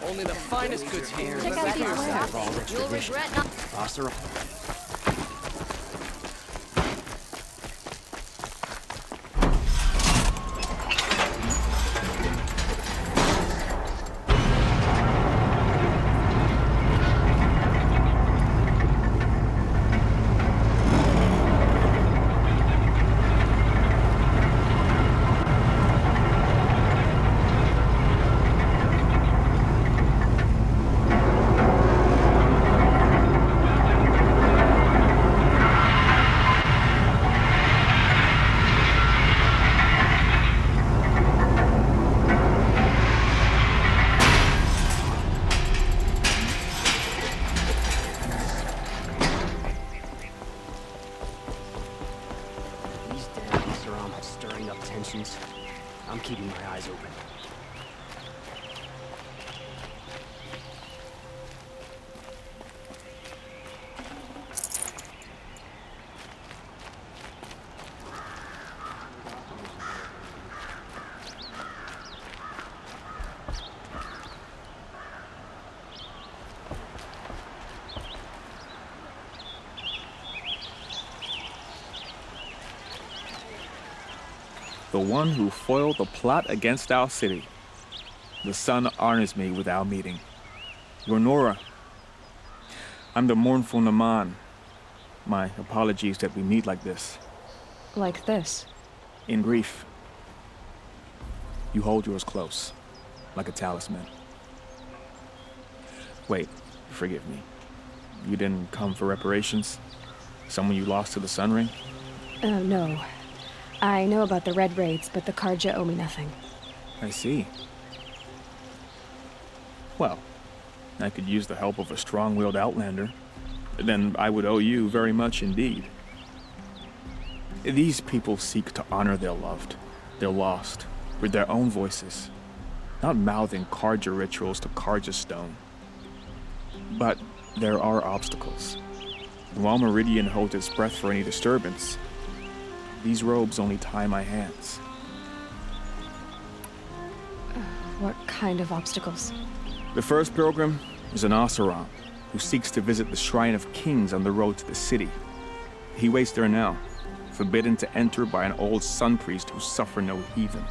Only the finest goods here. Check out these wares. You'll regret not. I'm keeping my eyes open. The one who foiled the plot against our city. The sun honors me with our meeting. You're Nora. I'm the mournful Naman. My apologies that we meet like this. Like this? In grief. You hold yours close, like a talisman. Wait, forgive me. You didn't come for reparations? Someone you lost to the Sun Ring? No. I know about the Red Raids, but the Karja owe me nothing. I see. Well, I could use the help of a strong-willed outlander. Then I would owe you very much indeed. These people seek to honor their loved, their lost, with their own voices, not mouthing Karja rituals to Karja stone. But there are obstacles. While Meridian holds its breath for any disturbance, these robes only tie my hands. What kind of obstacles? The first pilgrim is an Oseram who seeks to visit the Shrine of Kings on the road to the city. He waits there now, forbidden to enter by an old sun priest who suffer no heathen.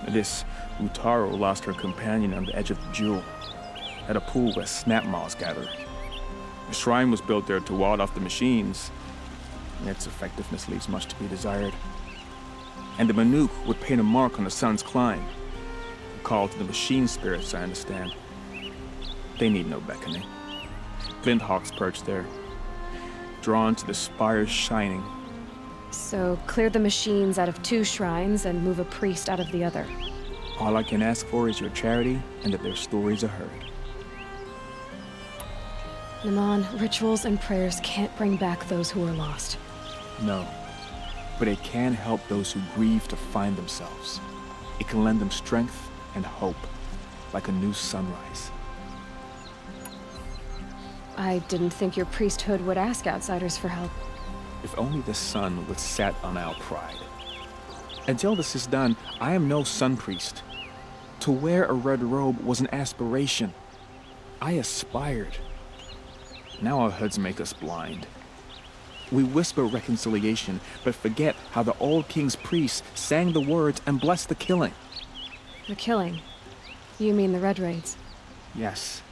This Utaro lost her companion on the edge of the Jewel, at a pool where snap moths gather. The shrine was built there to ward off the machines. Its effectiveness leaves much to be desired. And the Manuk would paint a mark on the sun's climb. A call to the machine spirits, I understand. They need no beckoning. Glint hawks perch there, drawn to the spires shining. So clear the machines out of 2 shrines and move a priest out of the other. All I can ask for is your charity and that their stories are heard. Naman, rituals and prayers can't bring back those who are lost. No, but it can help those who grieve to find themselves. It can lend them strength and hope, like a new sunrise. I didn't think your priesthood would ask outsiders for help. If only the sun would set on our pride. Until this is done, I am no sun priest. To wear a red robe was an aspiration. I aspired. Now our hoods make us blind. We whisper reconciliation, but forget how the old king's priests sang the words and blessed the killing. The killing? You mean the Red Raids? Yes.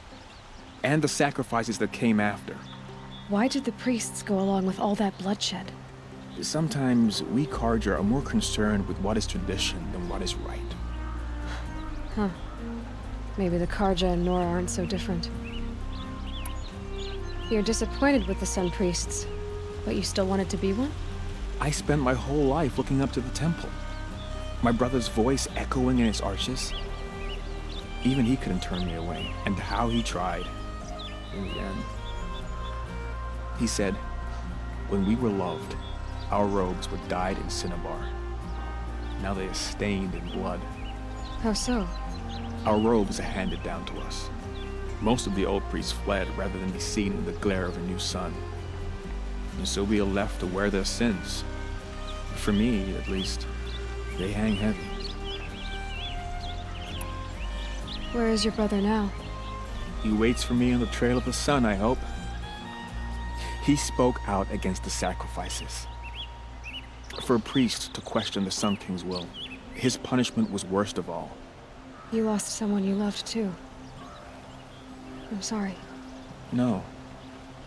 And the sacrifices that came after. Why did the priests go along with all that bloodshed? Sometimes we Karja are more concerned with what is tradition than what is right. Huh. Maybe the Karja and Nora aren't so different. You're disappointed with the Sun Priests, but you still wanted to be one? I spent my whole life looking up to the temple. My brother's voice echoing in its arches. Even he couldn't turn me away, and how he tried. In the end. He said, when we were loved, our robes were dyed in cinnabar. Now they are stained in blood. How so? Our robes are handed down to us. Most of the old priests fled rather than be seen in the glare of a new sun. And so we are left to wear their sins. For me, at least, they hang heavy. Where is your brother now? He waits for me on the trail of the sun, I hope. He spoke out against the sacrifices. For a priest to question the Sun King's will, his punishment was worst of all. You lost someone you loved too. I'm sorry. No,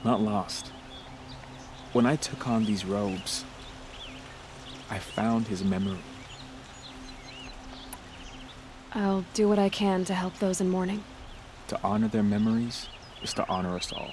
not lost. When I took on these robes, I found his memory. I'll do what I can to help those in mourning. To honor their memories is to honor us all.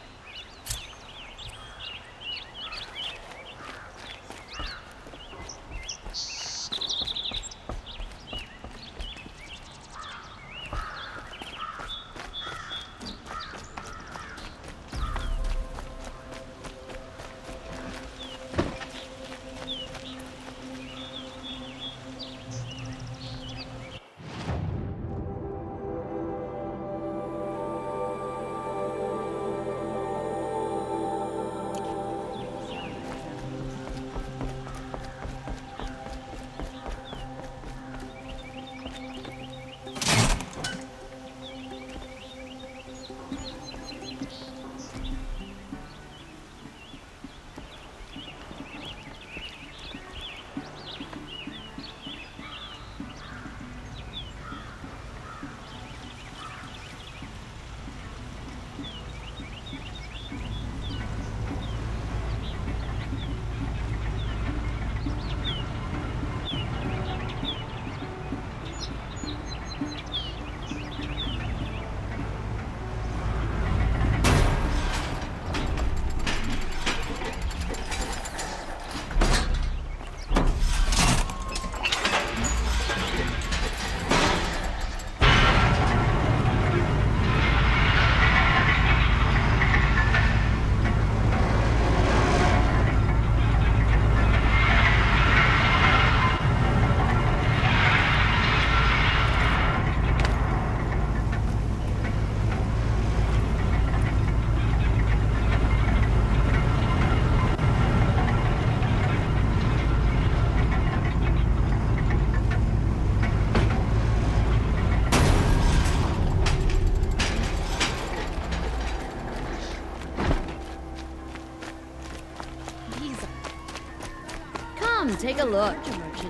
Come, take a look.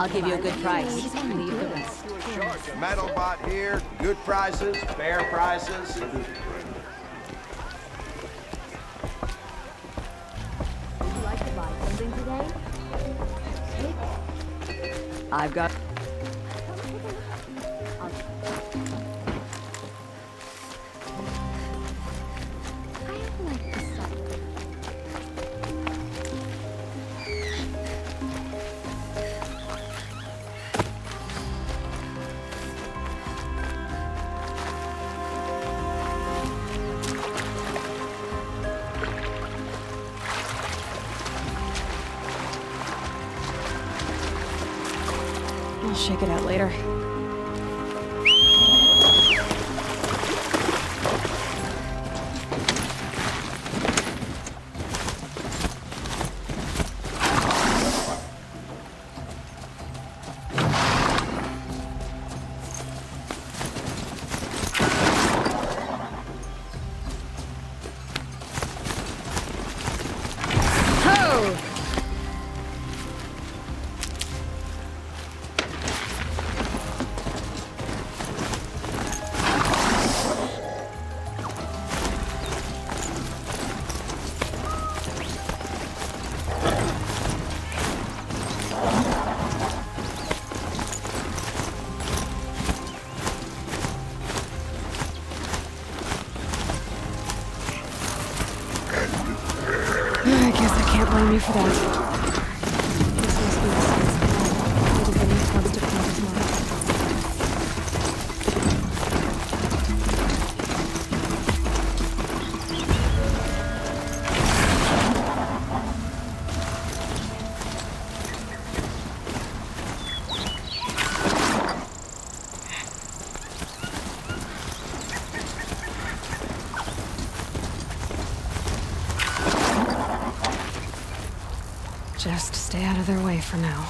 I'll give you a good price. Leave the rest. Metal bot here, good prices, fair prices. Would you like to buy something today? I've got... I'll shake it out later. I guess I can't blame you for that. This must be the sun's call. Would have been a constant front of mind. Just stay out of their way for now.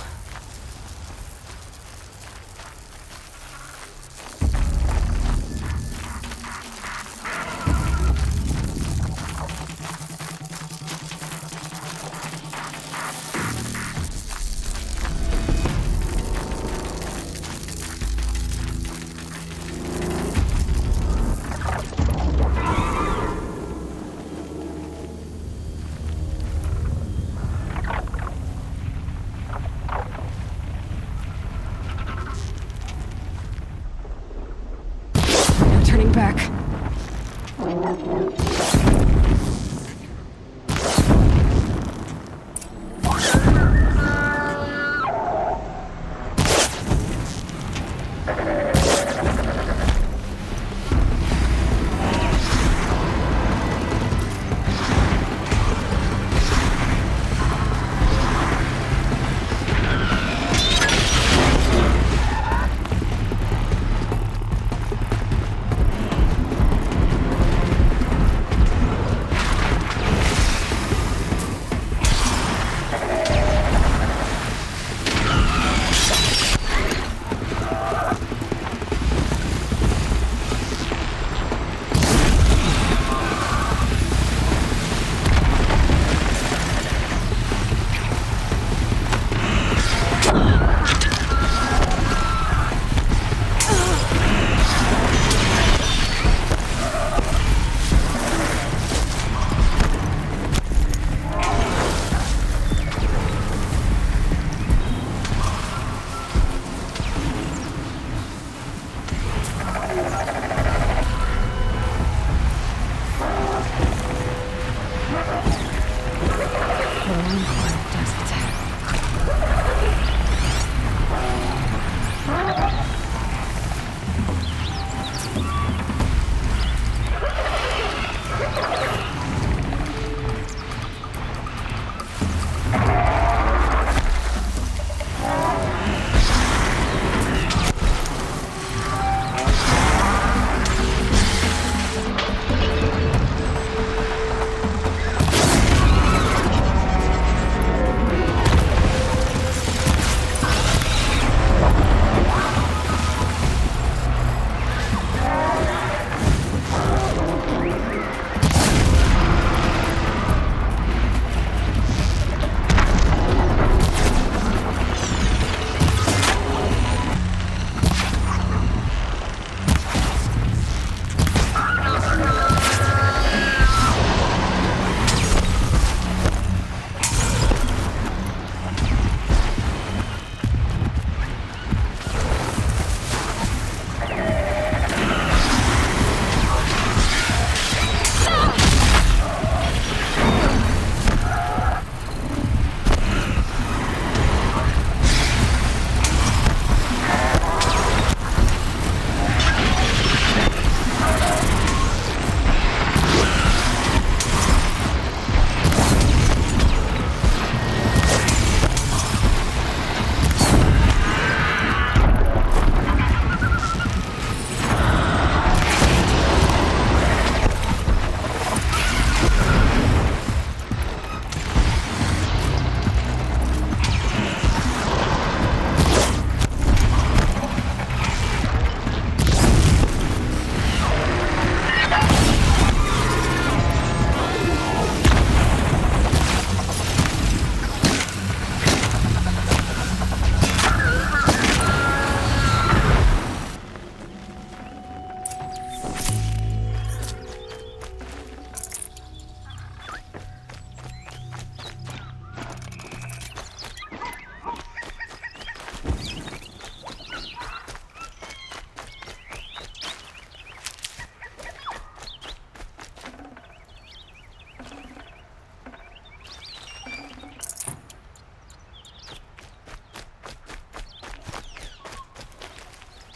back.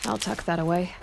I'll tuck that away.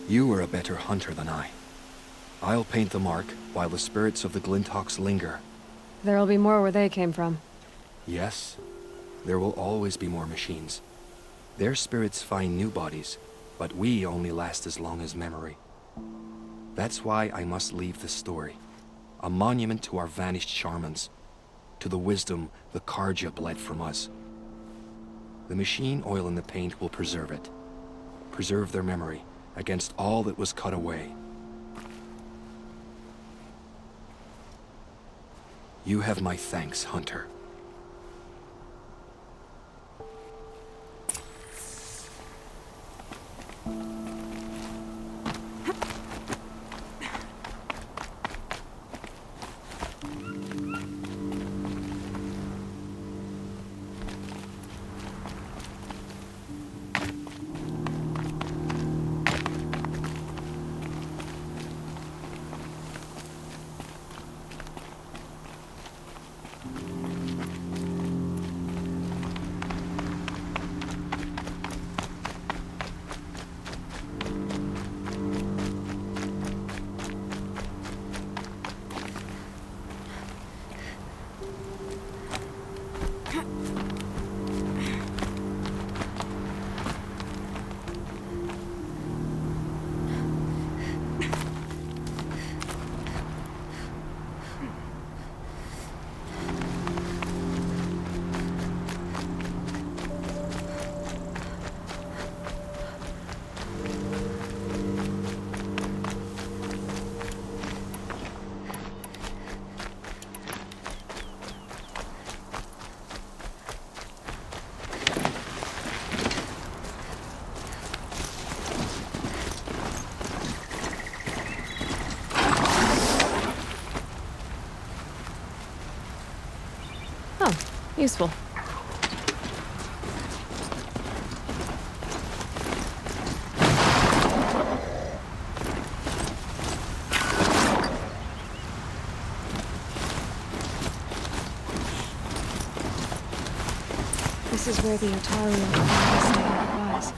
You were a better hunter than I. I'll paint the mark while the spirits of the Glinthawks linger. There'll be more where they came from. Yes, there will always be more machines. Their spirits find new bodies, but we only last as long as memory. That's why I must leave this story. A monument to our vanished shamans. to the wisdom the Karja bled from us. The machine oil in the paint will preserve it. Preserve their memory against all that was cut away. You have my thanks, Hunter. Useful. This is where the Otaru was.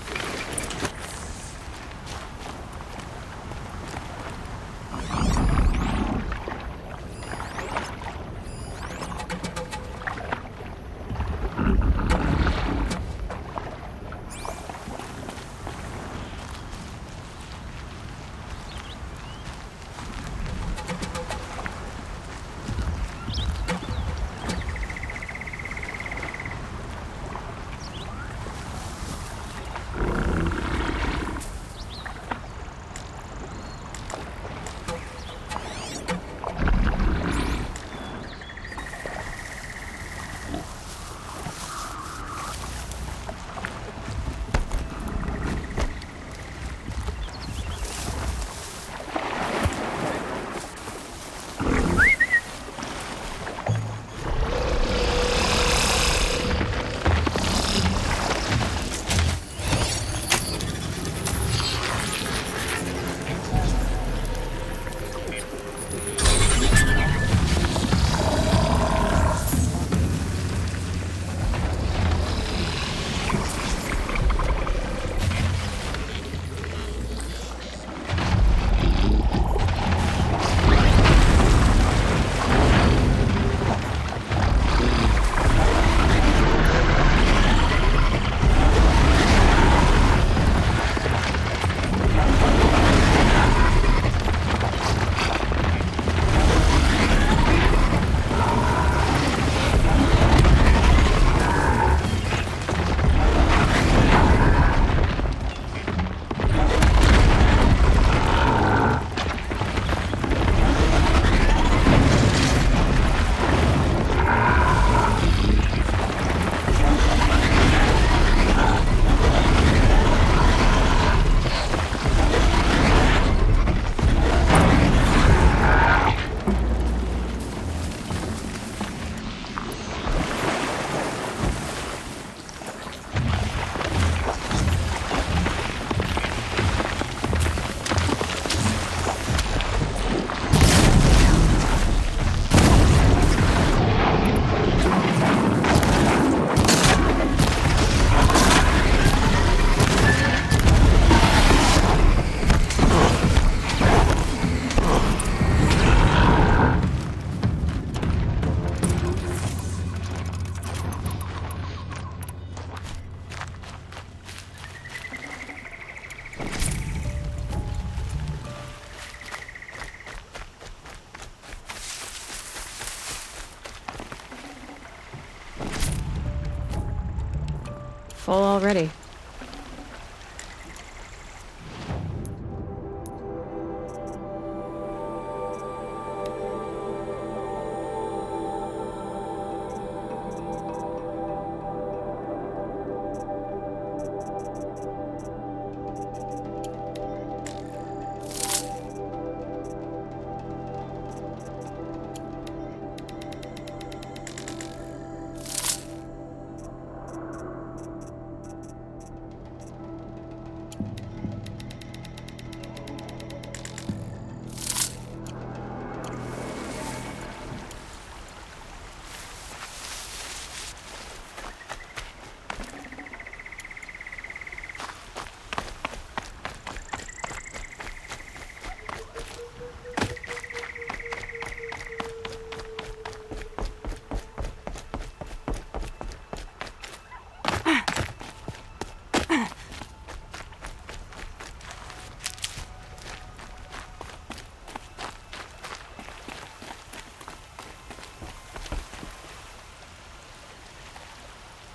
Full already.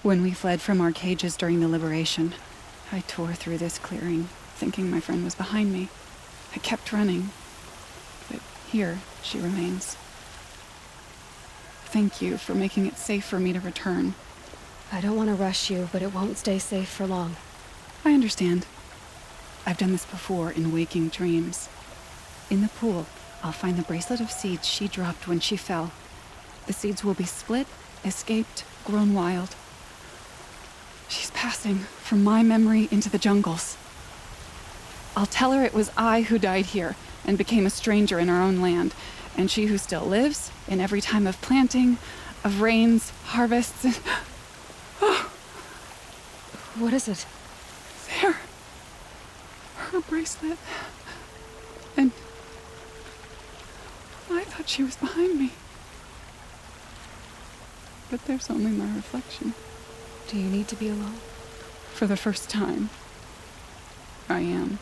When we fled from our cages during the liberation, I tore through this clearing, thinking my friend was behind me. I kept running, but here she remains. Thank you for making it safe for me to return. I don't want to rush you, but it won't stay safe for long. I understand. I've done this before in waking dreams. In the pool, I'll find the bracelet of seeds she dropped when she fell. The seeds will be split, escaped, grown wild. She's passing from my memory into the jungles. I'll tell her it was I who died here and became a stranger in our own land, and she who still lives in every time of planting, of rains, harvests, and... Oh, What is it? there. Her bracelet. And I thought she was behind me. But there's only my reflection. Do you need to be alone? For the first time, I am.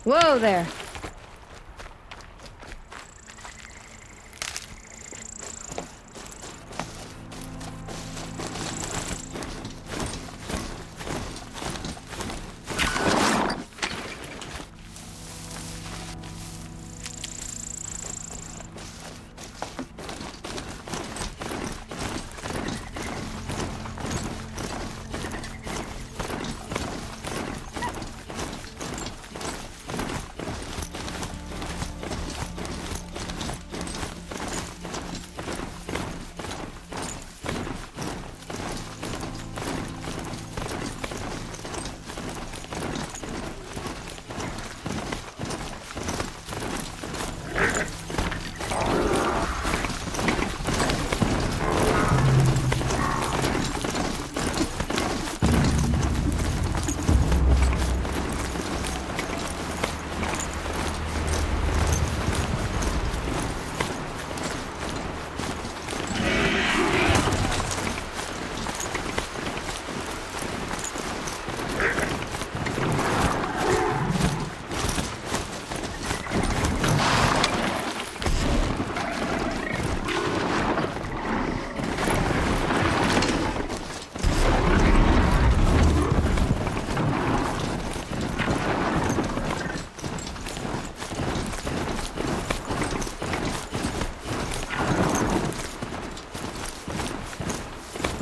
Whoa there!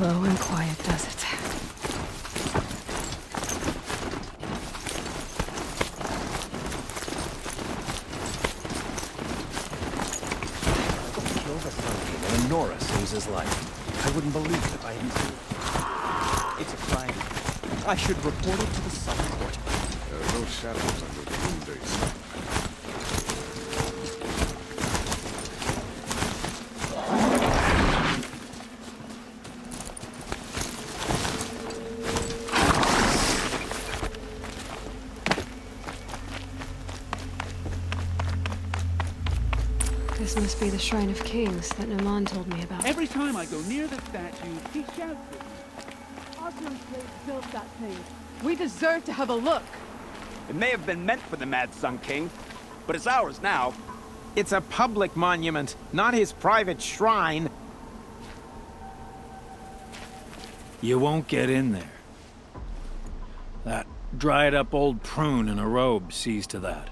Low and quiet does it. Killed a Sunbeam and a Nora saves his life. I wouldn't believe it if I hadn't seen it. It's a crime. I should report it to the Sun Court. no shadows under the noonday sun. This must be the Shrine of Kings that Naman told me about. Every time I go near the statue, he shouts at me. Osmond built that thing. We deserve to have a look. It may have been meant for the Mad Sun King, but it's ours now. It's a public monument, not his private shrine. You won't get in there. That dried-up old prune in a robe sees to that.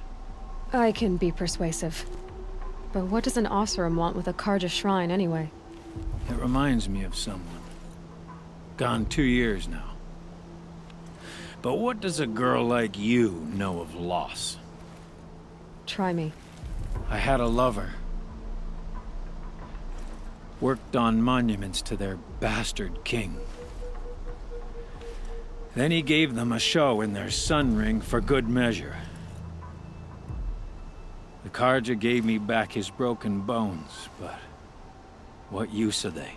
I can be persuasive. But what does an Oseram want with a Karja shrine, anyway? It reminds me of someone. Gone 2 years now. But what does a girl like you know of loss? Try me. I had a lover. Worked on monuments to their bastard king. Then he gave them a show in their sun ring for good measure. The Karja gave me back his broken bones, but what use are they?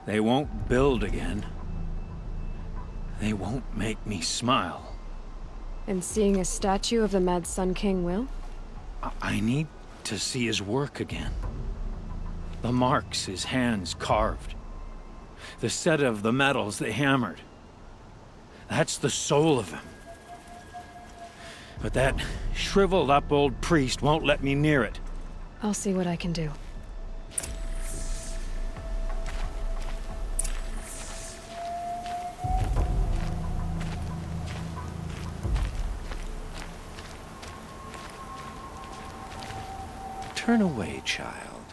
They won't build again. They won't make me smile. And seeing a statue of the Mad Sun King will? I need to see his work again. The marks his hands carved. The set of the metals they hammered. That's the soul of him. But that shriveled-up old priest won't let me near it. I'll see what I can do. Turn away, child.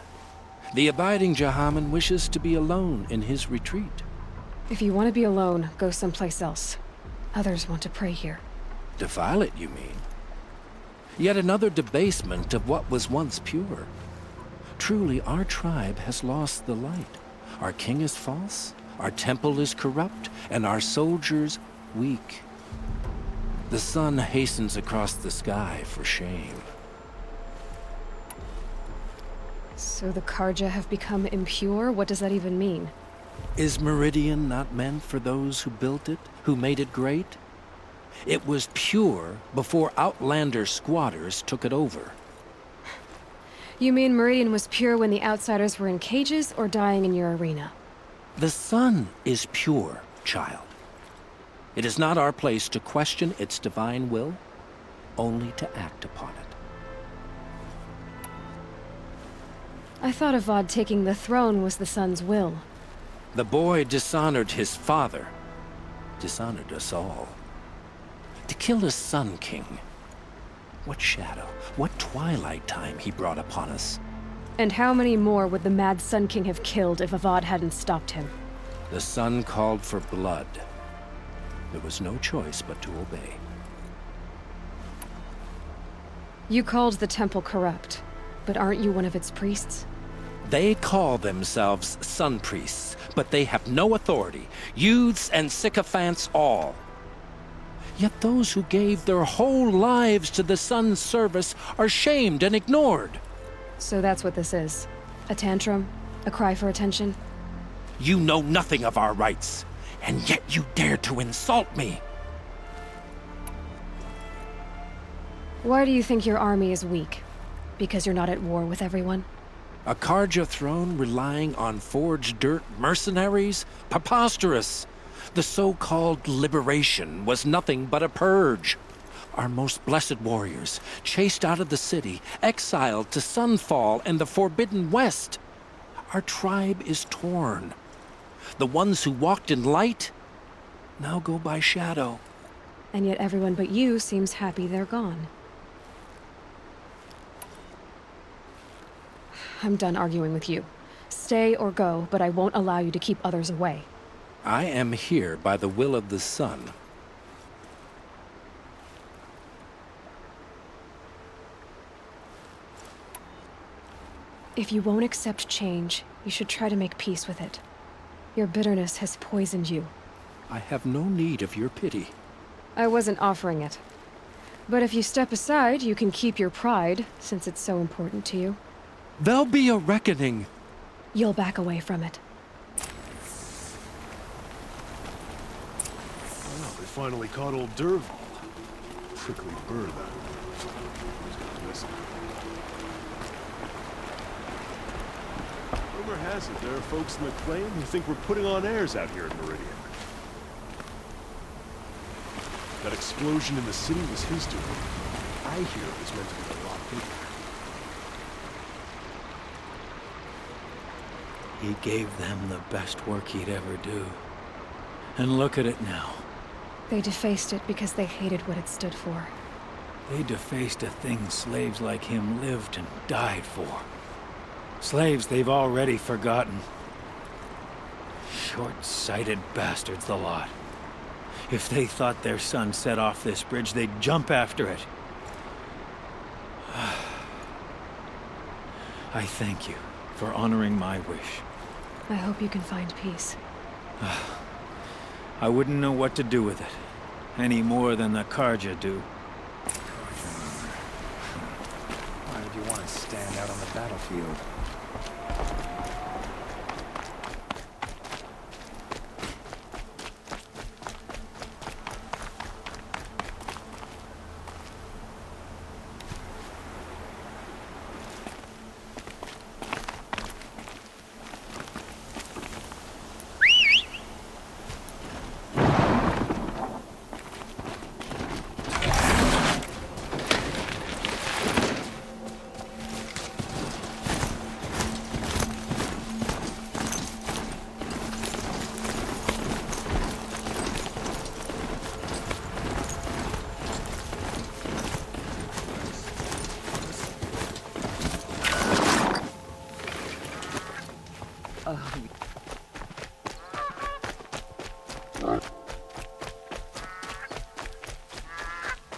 The abiding Jahaman wishes to be alone in his retreat. If you want to be alone, go someplace else. Others want to pray here. Defile it, you mean? Yet another debasement of what was once pure. Truly, our tribe has lost the light. Our king is false, our temple is corrupt, and our soldiers weak. The sun hastens across the sky for shame. So the Karja have become impure? What does that even mean? Is Meridian not meant for those who built it, who made it great? It was pure before outlander squatters took it over. You mean Meridian was pure when the outsiders were in cages or dying in your arena? The sun is pure, child. It is not our place to question its divine will, only to act upon it. I thought Avad taking the throne was the sun's will. The boy dishonored his father, dishonored us all. To kill a Sun King. What shadow, what twilight time he brought upon us. And how many more would the Mad Sun King have killed if Avad hadn't stopped him? The sun called for blood. There was no choice but to obey. You called the temple corrupt, but aren't you one of its priests? They call themselves sun priests, but they have no authority. Youths and sycophants all. Yet those who gave their whole lives to the sun's service are shamed and ignored. So that's what this is. A tantrum? A cry for attention? You know nothing of our rights, and yet you dare to insult me. Why do you think your army is weak? Because you're not at war with everyone? A Karja throne relying on forged dirt mercenaries? Preposterous! The so-called liberation was nothing but a purge. Our most blessed warriors, chased out of the city, exiled to Sunfall and the Forbidden West. Our tribe is torn. The ones who walked in light now go by shadow. And yet everyone but you seems happy they're gone. I'm done arguing with you. Stay or go, but I won't allow you to keep others away. I am here by the will of the sun. If you won't accept change, you should try to make peace with it. Your bitterness has poisoned you. I have no need of your pity. I wasn't offering it. But if you step aside, you can keep your pride, since it's so important to you. There'll be a reckoning. You'll back away from it. Well, they finally caught old Derval. Prickly bird, that was. Who's gonna miss him? Rumor has it there are folks in the clan who think we're putting on airs out here in Meridian. That explosion in the city was his doing. I hear it was meant to be a lot bigger. He gave them the best work he'd ever do. And look at it now. They defaced it because they hated what it stood for. They defaced a thing slaves like him lived and died for. Slaves they've already forgotten. Short-sighted bastards, the lot. If they thought their son set off this bridge, they'd jump after it. I thank you for honoring my wish. I hope you can find peace. I wouldn't know what to do with it, any more than the Karja do. Why would you want to stand out on the battlefield?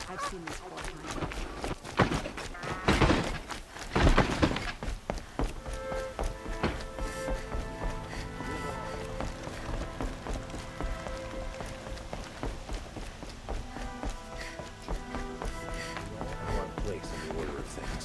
I've seen this 4 times. Our place in the order of things.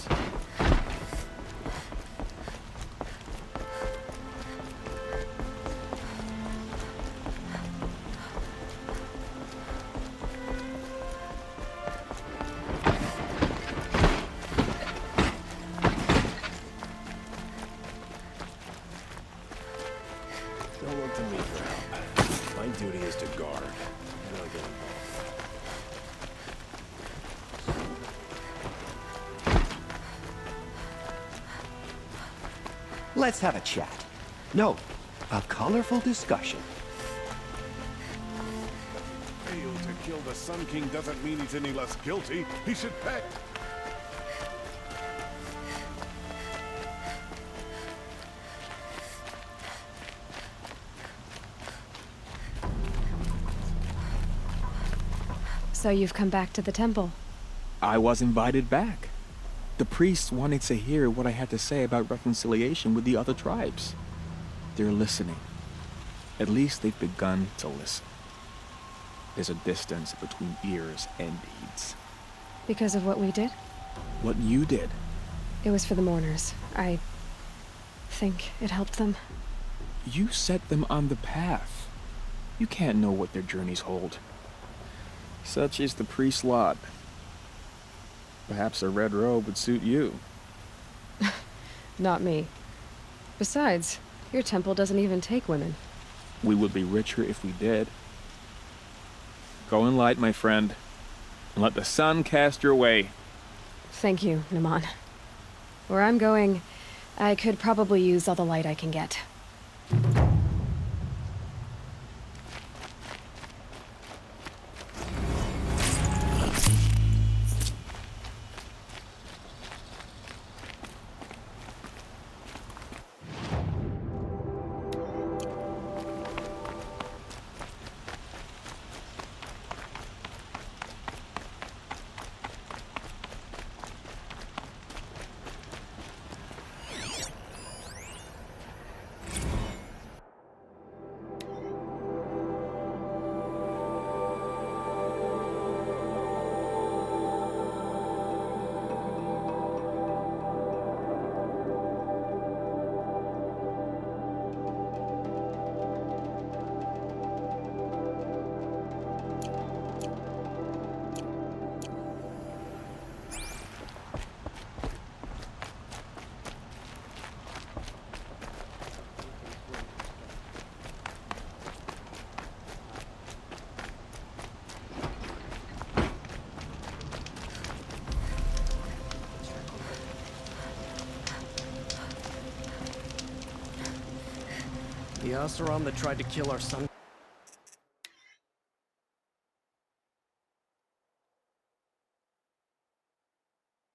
Don't look to me for help. My duty is to guard. Really get involved. Let's have a chat. No, a colorful discussion. Fail to kill the Sun King doesn't mean he's any less guilty. He should pay. So you've come back to the temple. I was invited back. The priests wanted to hear what I had to say about reconciliation with the other tribes. They're listening. At least they've begun to listen. There's a distance between ears and deeds. Because of what we did? What you did. It was for the mourners. I think it helped them. You set them on the path. You can't know what their journeys hold. Such is the priest's lot. Perhaps a red robe would suit you. Not me. Besides, your temple doesn't even take women. We would be richer if we did. Go in light, my friend, and let the sun cast your way. Thank you, Naman. Where I'm going, I could probably use all the light I can get. The Oseram that tried to kill our Sun